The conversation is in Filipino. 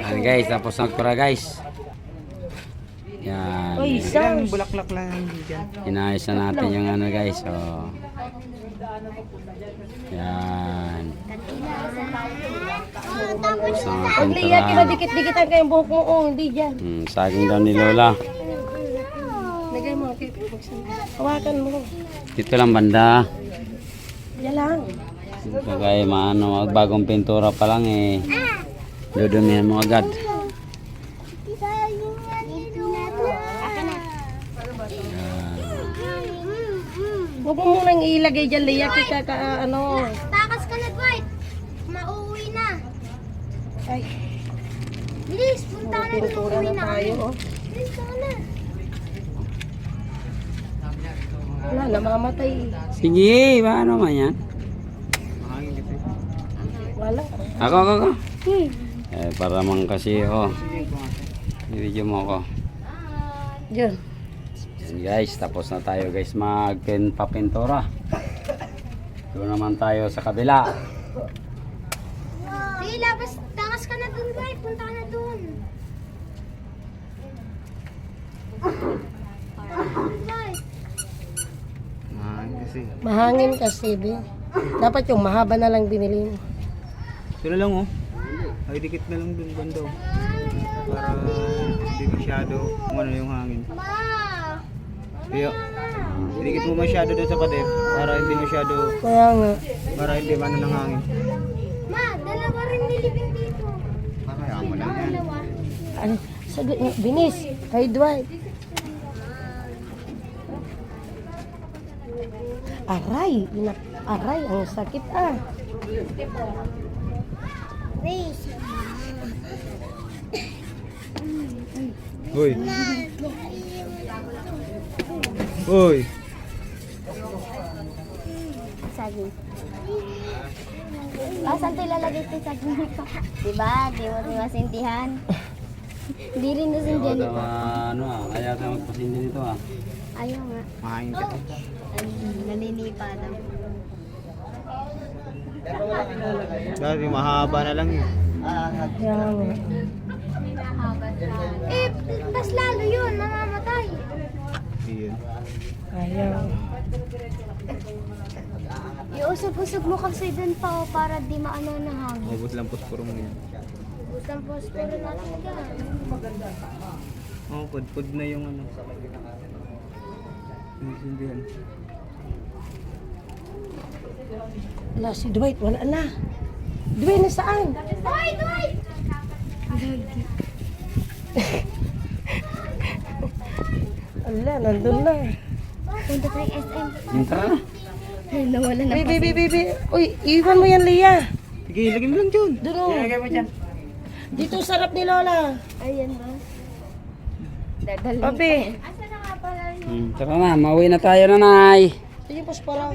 Yan guys, tapos nagpura guys. Yan. Uy, isang bulaklak lang dyan. Inayos na natin yung ano guys. So, yan. Tapos na Pag liya, kinadikit-dikitan kayong buhok mo. Oh, hindi dyan. saging daw ni Lola. Lagay mo. Hawakan mo. Dito lang banda. Yan lang. Dito kayo maano, bagong pintura pa lang eh. Dudumihan mo agad. Huwag mo munang ilagay dyan, Lia. Kaya ka, ano. Takas ka na, Dwight. Mauuwi na. Ay, Bilis, punta na. pintura na tayo. Oh. Bilis ka na. Wala, namamatay. Sige, paano man yan? Mahangin kasi. Wala. Ako. Para man kasi, i-video mo ako. Diyan. Yan guys, tapos na tayo guys magpapintura. Doon naman tayo sa kabila. Sige, labas. Takas ka na dun, Dwight. Punta ka na dun. Dwight. Mahangin kasi. Mahangin kasi, be. Dapat yung mahaba na lang binili mo. Ito na lang Ay, dikit na lang dun banda para hindi masyado kung ano yung hangin. Ma. Kaya, dikit mo masyado doon sa pader para hindi masyado, Kaya nga. para hindi man ng hangin. Ma, dalawa rin nilibing dito. Kaya mo lang yan. Dalawa. Ano? Sagot niya, binis. Kay Dwight. Aray. Aray, ang sakit Please. Hoy. Hoy. Saging. Saan tayo lalagay ito saging nito? Diba? Di mo rin masintihan. Hindi rin nasintihan Ayaw ito. ayaw tayo magpasindi nito Ayaw nga. Mahangin kasi. Naninipa daw. Dati mahaba na lang yun. Kaya nga. Eh, mas lalo yun. Mamamatay. Iyan. Ayaw. Iusap-usap mo kasi dun pa para di maano ng hangin. Ubus lang puspuro mo yan. Bustang posporo natin dyan. Pud na yung ano. Sindihan. Wala si Dwight, wala na. Dwight, nasaan? Hoy, Dwight! Wala, nandun na. Punta tayo SM. Tara na. Ay, nawala na. Baby. Uy, iwan mo yan, Lia. Sige, lagay mo lang dyan. Doon o. Dito sarap ni Lola. Ayan ba? Dadalhin. Papi. Asa na nga pala yun? Tara na, mauwi na tayo nanay. Sige, pas para.